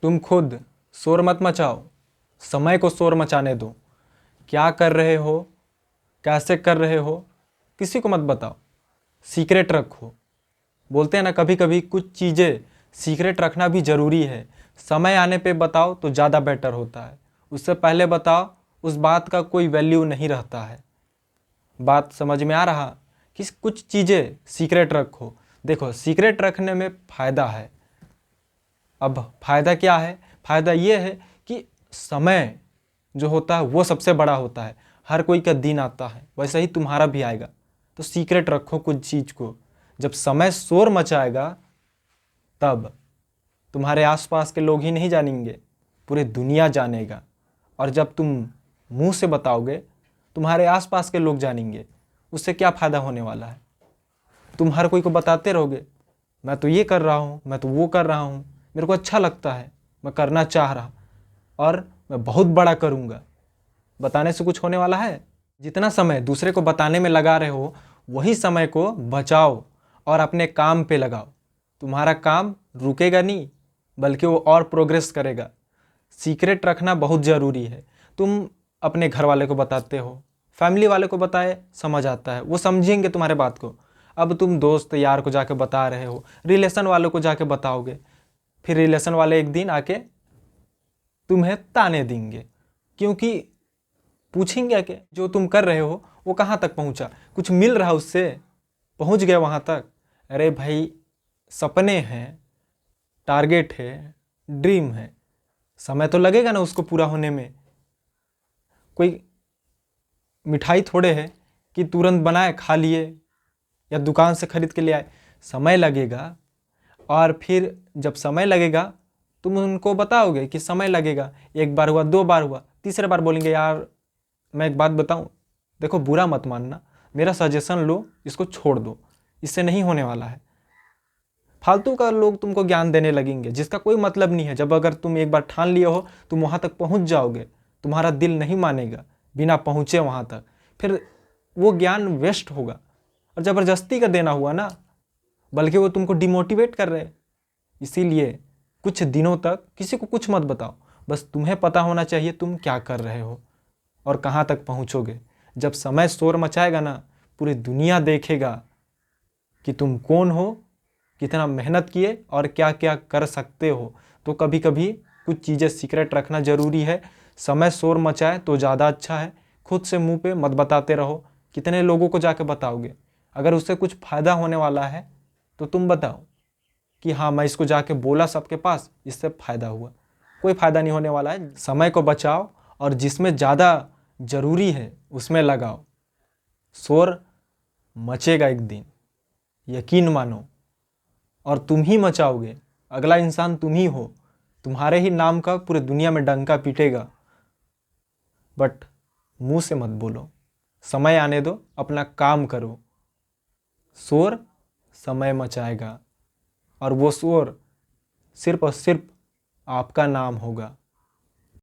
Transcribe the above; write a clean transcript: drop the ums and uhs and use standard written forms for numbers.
तुम खुद शोर मत मचाओ, समय को शोर मचाने दो। क्या कर रहे हो, कैसे कर रहे हो, किसी को मत बताओ, सीक्रेट रखो। बोलते हैं ना, कभी कभी कुछ चीज़ें सीक्रेट रखना भी ज़रूरी है। समय आने पे बताओ तो ज़्यादा बेटर होता है, उससे पहले बताओ उस बात का कोई वैल्यू नहीं रहता है। बात समझ में आ रहा कि कुछ चीज़ें सीक्रेट रखो। देखो, सीक्रेट रखने में फ़ायदा है। अब फ़ायदा क्या है? फ़ायदा ये है कि समय जो होता है वो सबसे बड़ा होता है। हर कोई का दिन आता है, वैसे ही तुम्हारा भी आएगा। तो सीक्रेट रखो कुछ चीज़ को। जब समय शोर मचाएगा तब तुम्हारे आसपास के लोग ही नहीं जानेंगे, पूरी दुनिया जानेगा। और जब तुम मुंह से बताओगे, तुम्हारे आसपास के लोग जानेंगे। उससे क्या फ़ायदा होने वाला है? तुम हर कोई को बताते रहोगे, मैं तो ये कर रहा हूँ, मैं तो वो कर रहा हूँ, मेरे को अच्छा लगता है, मैं करना चाह रहा, और मैं बहुत बड़ा करूँगा। बताने से कुछ होने वाला है? जितना समय दूसरे को बताने में लगा रहे हो, वही समय को बचाओ और अपने काम पे लगाओ। तुम्हारा काम रुकेगा नहीं, बल्कि वो और प्रोग्रेस करेगा। सीक्रेट रखना बहुत ज़रूरी है। तुम अपने घर वाले को बताते हो, फैमिली वाले को बताए समझ आता है, वो समझेंगे तुम्हारे बात को। अब तुम दोस्त यार को जाके बता रहे हो, रिलेशन वालों को जाके बताओगे, फिर रिलेशन वाले एक दिन आके तुम्हें ताने देंगे, क्योंकि पूछेंगे कि जो तुम कर रहे हो वो कहाँ तक पहुँचा, कुछ मिल रहा उससे, पहुँच गया वहाँ तक? अरे भाई, सपने हैं, टारगेट है, ड्रीम है, समय तो लगेगा ना उसको पूरा होने में। कोई मिठाई थोड़े है कि तुरंत बनाए खा लिए या दुकान से खरीद के ले आए। समय लगेगा, और फिर जब समय लगेगा तुम उनको बताओगे कि समय लगेगा। एक बार हुआ, दो बार हुआ, तीसरे बार बोलेंगे यार मैं एक बात बताऊं, देखो बुरा मत मानना, मेरा सजेशन लो, इसको छोड़ दो, इससे नहीं होने वाला है। फालतू का लोग तुमको ज्ञान देने लगेंगे जिसका कोई मतलब नहीं है। जब अगर तुम एक बार ठान लिए हो, तुम वहाँ तक पहुँच जाओगे, तुम्हारा दिल नहीं मानेगा बिना पहुँचे वहाँ तक, फिर वो ज्ञान वेस्ट होगा। और ज़बरदस्ती का देना हुआ ना, बल्कि वो तुमको डिमोटिवेट कर रहे हैं। इसीलिए कुछ दिनों तक किसी को कुछ मत बताओ, बस तुम्हें पता होना चाहिए तुम क्या कर रहे हो और कहाँ तक पहुँचोगे। जब समय शोर मचाएगा ना, पूरी दुनिया देखेगा कि तुम कौन हो, कितना मेहनत किए और क्या क्या कर सकते हो। तो कभी कभी कुछ चीज़ें सीक्रेट रखना ज़रूरी है। समय शोर मचाए तो ज़्यादा अच्छा है। खुद से मुंह पे मत बताते रहो। कितने लोगों को जाके बताओगे? अगर उससे कुछ फ़ायदा होने वाला है तो तुम बताओ कि हाँ मैं इसको जाके बोला सबके पास, इससे फ़ायदा हुआ। कोई फ़ायदा नहीं होने वाला है। समय को बचाओ और जिसमें ज़्यादा ज़रूरी है उसमें लगाओ। शोर मचेगा एक दिन, यकीन मानो, और तुम ही मचाओगे। अगला इंसान तुम ही हो, तुम्हारे ही नाम का पूरे दुनिया में डंका पीटेगा। बट मुंह से मत बोलो, समय आने दो, अपना काम करो। शोर समय मचाएगा, और वो शोर सिर्फ और सिर्फ आपका नाम होगा।